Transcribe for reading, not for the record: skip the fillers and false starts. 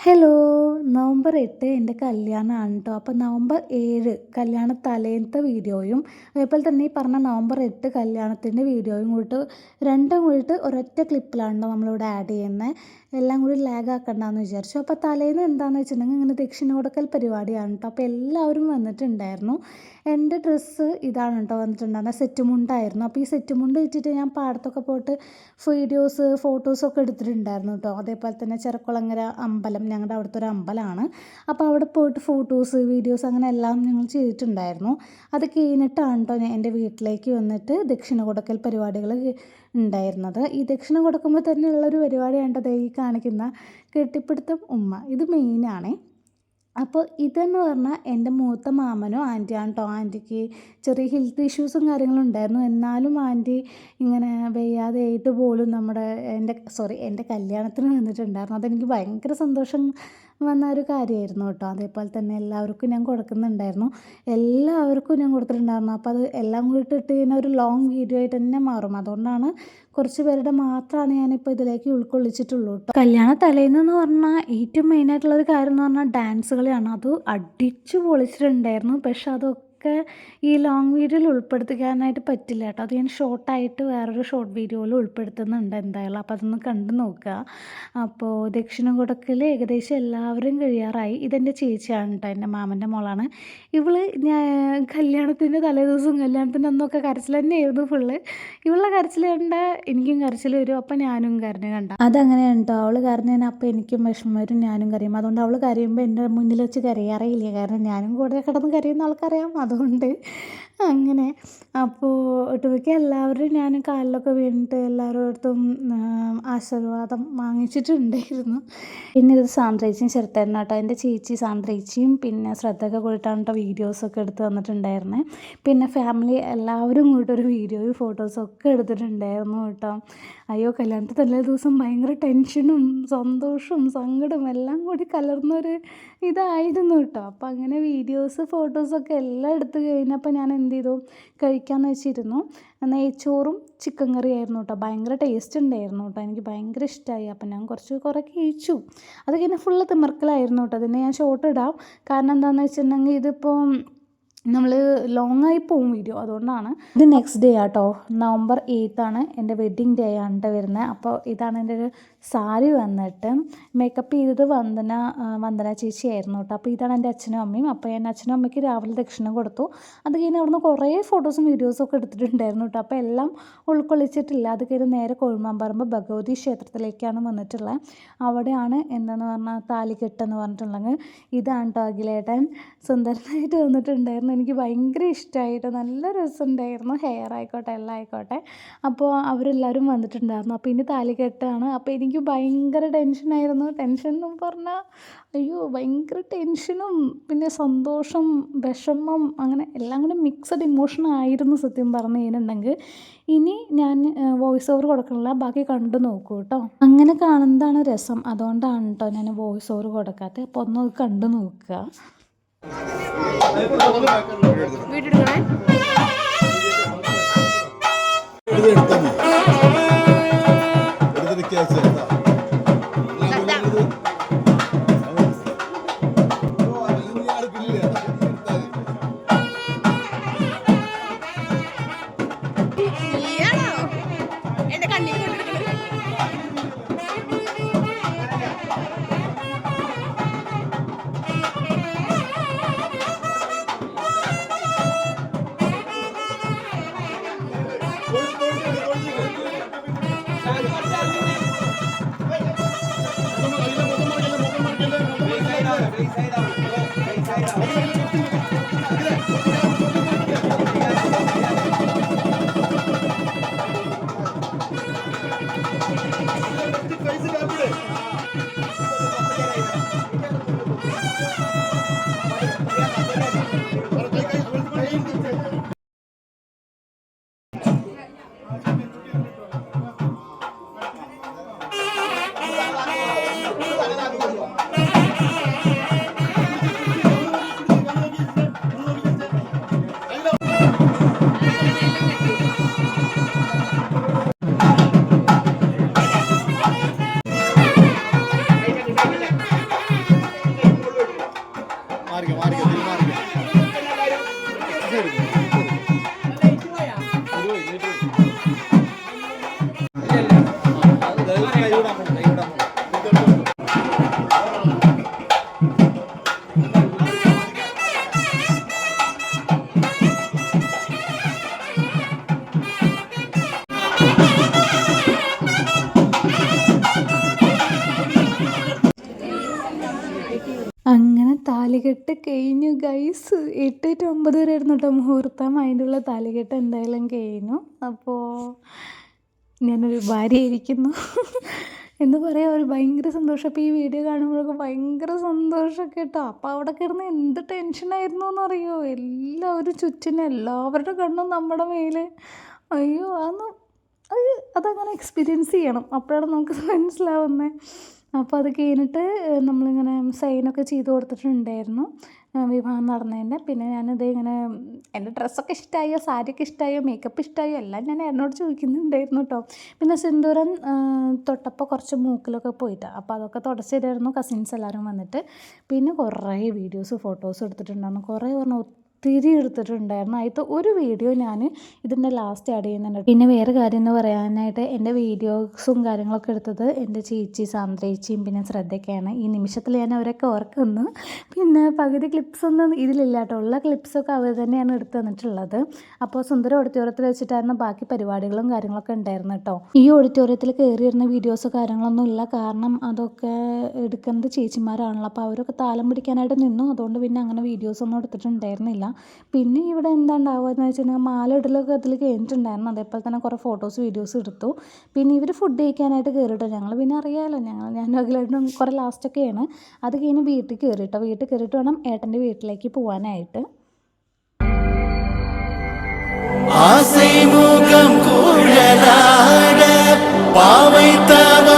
Hello! November 8 എൻ്റെ കല്യാണമാണ് ട്ടോ. അപ്പോൾ നവംബർ 7 കല്യാണ തലേന്നത്തെ വീഡിയോയും അതേപോലെ തന്നെ ഈ പറഞ്ഞ നവംബർ 8 കല്യാണത്തിൻ്റെ വീഡിയോയും കൂടിയിട്ട് രണ്ടും കൂടിയിട്ട് ഒരൊറ്റ ക്ലിപ്പിലാണ് നമ്മളിവിടെ ആഡ് ചെയ്യുന്നത്. എല്ലാം കൂടി ലാഗ് ആക്കണ്ടെന്ന് വിചാരിച്ചു. അപ്പോൾ തലേന്ന് എന്താണെന്ന് വെച്ചിട്ടുണ്ടെങ്കിൽ ഇങ്ങനെ ദക്ഷിണ കൊടുക്കൽ പരിപാടിയാണ് ട്ടോ. അപ്പോൾ എല്ലാവരും വന്നിട്ടുണ്ടായിരുന്നു. എൻ്റെ ഡ്രസ്സ് ഇതാണ് ട്ടോ വന്നിട്ടുണ്ടായിരുന്നത്. സെറ്റ് മുണ്ടായിരുന്നു. അപ്പോൾ ഈ സെറ്റ് മുണ്ട് വെച്ചിട്ട് ഞാൻ പാടത്തൊക്കെ പോയിട്ട് ഫോട്ടോസൊക്കെ എടുത്തിട്ടുണ്ടായിരുന്നു ട്ടോ. അതേപോലെ തന്നെ ചെറക്കുളങ്ങര അമ്പലം ഞങ്ങളുടെ അവിടുത്തെ ഒരു അമ്പലമാണ്. അപ്പോൾ അവിടെ പോയിട്ട് വീഡിയോസ് അങ്ങനെ എല്ലാം ഞങ്ങൾ ചെയ്തിട്ടുണ്ടായിരുന്നു. അത് കഴിഞ്ഞിട്ടാണ് ട്ടോ ഞാൻ എൻ്റെ വീട്ടിലേക്ക് വന്നിട്ട് ദക്ഷിണ കൊടുക്കൽ പരിപാടികൾ ഉണ്ടായിരുന്നത്. ഈ ദക്ഷിണ കൊടുക്കുമ്പോൾ തന്നെ ഉള്ളൊരു പരിപാടിയാണ് ട്ടോ ഈ കാണിക്കുന്ന കെട്ടിപ്പിടുത്തം ഉമ്മ. ഇത് മെയിനാണേ. അപ്പോൾ ഇതെന്ന് പറഞ്ഞാൽ എൻ്റെ മൂത്ത മാമനോ ആൻറ്റിയാണ് ട്ടോ. ആൻറ്റിക്ക് ചെറിയ ഹെൽത്ത് ഇഷ്യൂസും കാര്യങ്ങളും ഉണ്ടായിരുന്നു. എന്നാലും ആൻറ്റി ഇങ്ങനെ വയ്യാതെ ആയിട്ട് പോലും എൻ്റെ കല്യാണത്തിന് വന്നിട്ടുണ്ടായിരുന്നു. അതെനിക്ക് ഭയങ്കര സന്തോഷം വന്ന ഒരു കാര്യമായിരുന്നു കേട്ടോ. അതേപോലെ തന്നെ എല്ലാവർക്കും ഞാൻ കൊടുക്കുന്നുണ്ടായിരുന്നു. എല്ലാവർക്കും ഞാൻ കൊടുത്തിട്ടുണ്ടായിരുന്നു. അപ്പോൾ അത് എല്ലാം കൂടി ഇട്ട് കഴിഞ്ഞാൽ ഒരു ലോങ് വീഡിയോ ആയിട്ട് തന്നെ മാറും. അതുകൊണ്ടാണ് കുറച്ച് പേരുടെ മാത്രമാണ് ഞാനിപ്പോൾ ഇതിലേക്ക് ഉൾക്കൊള്ളിച്ചിട്ടുള്ളൂ കേട്ടോ. കല്യാണ തലേന്നെന്ന് പറഞ്ഞാൽ ഏറ്റവും മെയിനായിട്ടുള്ളൊരു കാര്യം എന്ന് പറഞ്ഞാൽ ഡാൻസ് കളിയാണ്. അത് അടിച്ചു പൊളിച്ചിട്ടുണ്ടായിരുന്നു. പക്ഷെ അതൊക്കെ ഈ ലോങ് വീഡിയോയിൽ ഉൾപ്പെടുത്തിക്കാനായിട്ട് പറ്റില്ല കേട്ടോ. അത് ഞാൻ ഷോർട്ടായിട്ട് വേറൊരു ഷോർട്ട് വീഡിയോയിൽ ഉൾപ്പെടുത്തുന്നുണ്ട് എന്തായാലും. അപ്പോൾ അതൊന്ന് കണ്ടു നോക്കുക. അപ്പോൾ ദക്ഷിണ കൊടുക്കൽ ഏകദേശം എല്ലാവരും കഴിയാറായി. ഇതെൻ്റെ ചേച്ചിയാണ് കേട്ടോ, എൻ്റെ മാമൻ്റെ മോളാണ്. ഞാൻ കല്യാണത്തിൻ്റെ തലേദിവസം കല്യാണത്തിൻ്റെ അന്നൊക്കെ കരച്ചിൽ തന്നെയായിരുന്നു ഫുള്ള്. ഇവളുടെ കരച്ചിൽ കണ്ട എനിക്കും കരച്ചിൽ വരും. അപ്പം ഞാനും കരഞ്ഞു കണ്ട അതങ്ങനെയാണ് കേട്ടോ. അവൾ കരഞ്ഞാൽ അപ്പോൾ എനിക്കും വിഷമം വരും, ഞാനും കരയും. അതുകൊണ്ട് അവൾ കരയുമ്പോൾ എൻ്റെ മുന്നിൽ വെച്ച് കരയാറേയില്ല. കാരണം ഞാനും കൂടെ കിടന്ന് കരയുന്ന ആൾക്കറിയാം. അതുകൊണ്ട് അങ്ങനെ അപ്പോൾ ഒട്ടുമിക്ക എല്ലാവരും ഞാൻ കാലിലൊക്കെ വീണിട്ട് എല്ലാവരുടെ അടുത്തും ആശീർവാദം വാങ്ങിച്ചിട്ടുണ്ടായിരുന്നു. പിന്നെ ഇത് സാന്ദ്രേച്ചിയും ചെറുത്തായിരുന്നു കേട്ടോ. എൻ്റെ ചേച്ചി സാന്ദ്രേച്ചിയും പിന്നെ ശ്രദ്ധയൊക്കെ കൂടിയിട്ടാണ് കേട്ടോ വീഡിയോസൊക്കെ എടുത്ത് വന്നിട്ടുണ്ടായിരുന്നത്. പിന്നെ ഫാമിലി എല്ലാവരും കൂടിയിട്ടൊരു വീഡിയോയും ഫോട്ടോസൊക്കെ എടുത്തിട്ടുണ്ടായിരുന്നു കേട്ടോ. അയ്യോ, കല്യാണത്തിന് തലേ ദിവസം ഭയങ്കര ടെൻഷനും സന്തോഷവും സങ്കടവും എല്ലാം കൂടി കലർന്നൊരു ഇതായിരുന്നു കേട്ടോ. അപ്പോൾ അങ്ങനെ ഫോട്ടോസൊക്കെ എല്ലാം എടുത്ത് കഴിഞ്ഞപ്പോൾ ഞാൻ എന്ത് ചെയ്തു, കഴിക്കാമെന്ന് വെച്ചിരുന്നു. നെയ്ച്ചോറും ചിക്കൻ കറിയായിരുന്നു കേട്ടോ. ഭയങ്കര ടേസ്റ്റ് ഉണ്ടായിരുന്നു കേട്ടോ. എനിക്ക് ഭയങ്കര ഇഷ്ടമായി. അപ്പം ഞാൻ കുറേ കഴിച്ചു. അത് കഴിഞ്ഞ് ഫുള്ള് തിമിർക്കലായിരുന്നു കേട്ടോ. അതിനെ ഞാൻ ഷോർട്ട് ഇടാം. കാരണം എന്താണെന്ന് വെച്ചിട്ടുണ്ടെങ്കിൽ ഇതിപ്പോൾ നമ്മൾ ലോങ് ആയി പോവും വീഡിയോ, അതുകൊണ്ടാണ്. ഇത് നെക്സ്റ്റ് ഡേ ആട്ടോ. നവംബർ 8 ആണ് എൻ്റെ വെഡ്ഡിങ് ഡേ ആണ് വരുന്നത്. അപ്പോൾ ഇതാണ് എൻ്റെ ഒരു സാരി വന്നിട്ട് മേക്കപ്പ് ചെയ്തത് വന്ദന ചേച്ചിയായിരുന്നു കേട്ടോ. അപ്പോൾ ഇതാണ് എൻ്റെ അച്ഛനും അമ്മയും. അപ്പോൾ ഞാൻ അച്ഛനും അമ്മയ്ക്ക് രാവിലെ ദക്ഷിണ കൊടുത്തു. അത് കഴിഞ്ഞ് അവിടുന്ന് കുറേ ഫോട്ടോസും വീഡിയോസും ഒക്കെ എടുത്തിട്ടുണ്ടായിരുന്നു കേട്ടോ. അപ്പോൾ എല്ലാം ഉൾക്കൊള്ളിച്ചിട്ടില്ല. അത് കഴിഞ്ഞ് നേരെ കൊഴുമാമ്പറമ്പ് ഭഗവതി ക്ഷേത്രത്തിലേക്കാണ് വന്നിട്ടുള്ളത്. അവിടെയാണ് എന്താണെന്ന് പറഞ്ഞാൽ താലികെട്ടെന്ന് പറഞ്ഞിട്ടുണ്ടെങ്കിൽ ഇതാണ് കേട്ടോ അഖിലേട്ടൻ സുന്ദരനായിട്ട് വന്നിട്ടുണ്ടായിരുന്നു. എനിക്ക് ഭയങ്കര ഇഷ്ടമായിട്ട് നല്ല രസമുണ്ടായിരുന്നു. ഹെയർ ആയിക്കോട്ടെ എല്ലാം ആയിക്കോട്ടെ. അപ്പോൾ അവരെല്ലാവരും വന്നിട്ടുണ്ടായിരുന്നു. അപ്പോൾ ഇനി താലികെട്ടാണ്. അപ്പോൾ എനിക്ക് ഭയങ്കര ടെൻഷനായിരുന്നു. ടെൻഷൻ എന്ന് പറഞ്ഞാൽ അയ്യോ, ഭയങ്കര ടെൻഷനും പിന്നെ സന്തോഷം, വിഷമം, അങ്ങനെ എല്ലാം കൂടി മിക്സഡ് ഇമോഷൻ ആയിരുന്നു സത്യം പറഞ്ഞു കഴിഞ്ഞിട്ടുണ്ടെങ്കിൽ. ഇനി ഞാൻ വോയിസ് ഓവർ കൊടുക്കണില്ല, ബാക്കി കണ്ടു നോക്കൂ കേട്ടോ. അങ്ങനെ കാണുന്നതാണ് രസം. അതുകൊണ്ടാണ് കേട്ടോ ഞാൻ വോയിസ് ഓവർ കൊടുക്കാത്തത്. അപ്പോൾ ഒന്ന് കണ്ടു നോക്കുക. അങ്ങനെ താലികെട്ട് കഴിഞ്ഞു ഗൈസ്. 8 to 9 വരെ ആയിരുന്നു കേട്ടോ മുഹൂർത്തം. അതിൻ്റെ ഉള്ള താലികെട്ട് എന്തായാലും കഴിഞ്ഞു. അപ്പോൾ ഞാനൊരു ഭാര്യയായിരിക്കുന്നു എന്ന് പറയാം. ഒരു ഭയങ്കര സന്തോഷം. അപ്പോൾ ഈ വീഡിയോ കാണുമ്പോഴൊക്കെ ഭയങ്കര സന്തോഷമൊക്കെ കേട്ടോ. അപ്പോൾ അവിടെ കിടന്ന് എന്ത് ടെൻഷനായിരുന്നു എന്നറിയോ. എല്ലാവരും ചുറ്റിനും എല്ലാവരുടെ കണ്ണും നമ്മുടെ മേൽ. അയ്യോ അതങ്ങനെ എക്സ്പീരിയൻസ് ചെയ്യണം, അപ്പോഴാണ് നമുക്ക് മനസ്സിലാവുന്നത്. അപ്പോൾ അത് കഴിഞ്ഞിട്ട് നമ്മളിങ്ങനെ സൈനൊക്കെ ചെയ്ത് കൊടുത്തിട്ടുണ്ടായിരുന്നു വിവാഹം നടന്നതിൻ്റെ. പിന്നെ ഞാനിത് ഇങ്ങനെ എൻ്റെ ഡ്രസ്സൊക്കെ ഇഷ്ടമായോ, സാരിയൊക്കെ ഇഷ്ടമായോ, മേക്കപ്പ് ഇഷ്ടമായോ എല്ലാം ഞാൻ എന്നോട് ചോദിക്കുന്നുണ്ടായിരുന്നു കേട്ടോ. പിന്നെ സിന്ദൂരം തൊട്ടപ്പോൾ കുറച്ച് മൂക്കിലൊക്കെ പോയിട്ടാണ്. അപ്പോൾ അതൊക്കെ തുടച്ച് തരുമായിരുന്നു കസിൻസ് എല്ലാവരും വന്നിട്ട്. പിന്നെ കുറേ വീഡിയോസ് ഫോട്ടോസ് എടുത്തിട്ടുണ്ടായിരുന്നു. കുറേ പറഞ്ഞാൽ ഒത്തിരി എടുത്തിട്ടുണ്ടായിരുന്നു. അതിൽ ഒരു വീഡിയോ ഞാൻ ഇതിൻ്റെ ലാസ്റ്റ് ആഡ് ചെയ്യുന്നുണ്ട്. പിന്നെ വേറെ കാര്യം എന്ന് പറയാനായിട്ട്, എൻ്റെ വീഡിയോസും കാര്യങ്ങളൊക്കെ എടുത്തത് എൻ്റെ ചേച്ചി സാന്ദ്രേച്ചിയും പിന്നെ ശ്രദ്ധയൊക്കെയാണ്. ഈ നിമിഷത്തിൽ ഞാൻ അവരൊക്കെ ഓർക്കുന്നു. പിന്നെ പകുതി ക്ലിപ്സൊന്നും ഇതിലില്ല കേട്ടോ. ഉള്ള ക്ലിപ്സൊക്കെ അവർ തന്നെയാണ് എടുത്ത് തന്നിട്ടുള്ളത്. അപ്പോൾ സുന്ദര ഓഡിറ്റോറിയത്തിൽ വെച്ചിട്ടായിരുന്നു ബാക്കി പരിപാടികളും കാര്യങ്ങളൊക്കെ ഉണ്ടായിരുന്നു കേട്ടോ. ഈ ഓഡിറ്റോറിയത്തിൽ കയറിയിരുന്ന വീഡിയോസോ കാര്യങ്ങളൊന്നും ഇല്ല, കാരണം അതൊക്കെ എടുക്കുന്നത് ചേച്ചിമാരാണല്ലോ. അപ്പോൾ അവരൊക്കെ താലം പിടിക്കാനായിട്ട് നിന്നു. അതുകൊണ്ട് പിന്നെ അങ്ങനെ വീഡിയോസൊന്നും എടുത്തിട്ടുണ്ടായിരുന്നില്ല. പിന്നെ ഇവിടെ എന്താ ഉണ്ടാവുക എന്ന് വെച്ചിട്ടുണ്ടെങ്കിൽ മാല ഇടലൊക്കെ അതിൽ കഴിഞ്ഞിട്ടുണ്ടായിരുന്നു. അതേപോലെ തന്നെ കുറേ ഫോട്ടോസ് വീഡിയോസ് എടുത്തു. പിന്നെ ഇവർ ഫുഡ് കഴിക്കാനായിട്ട് കയറിട്ടോ. ഞങ്ങൾ പിന്നെ അറിയാമല്ലോ, ഞാൻ അഖിലായിട്ടും കുറേ ലാസ്റ്റൊക്കെയാണ്. അത് കഴിഞ്ഞ് വീട്ടിൽ കയറിട്ടോ. വീട്ടിൽ കയറിയിട്ട് വേണം ഏട്ടൻ്റെ വീട്ടിലേക്ക് പോകാനായിട്ട്. ஆசை முகம் குழலாட பாவை தவ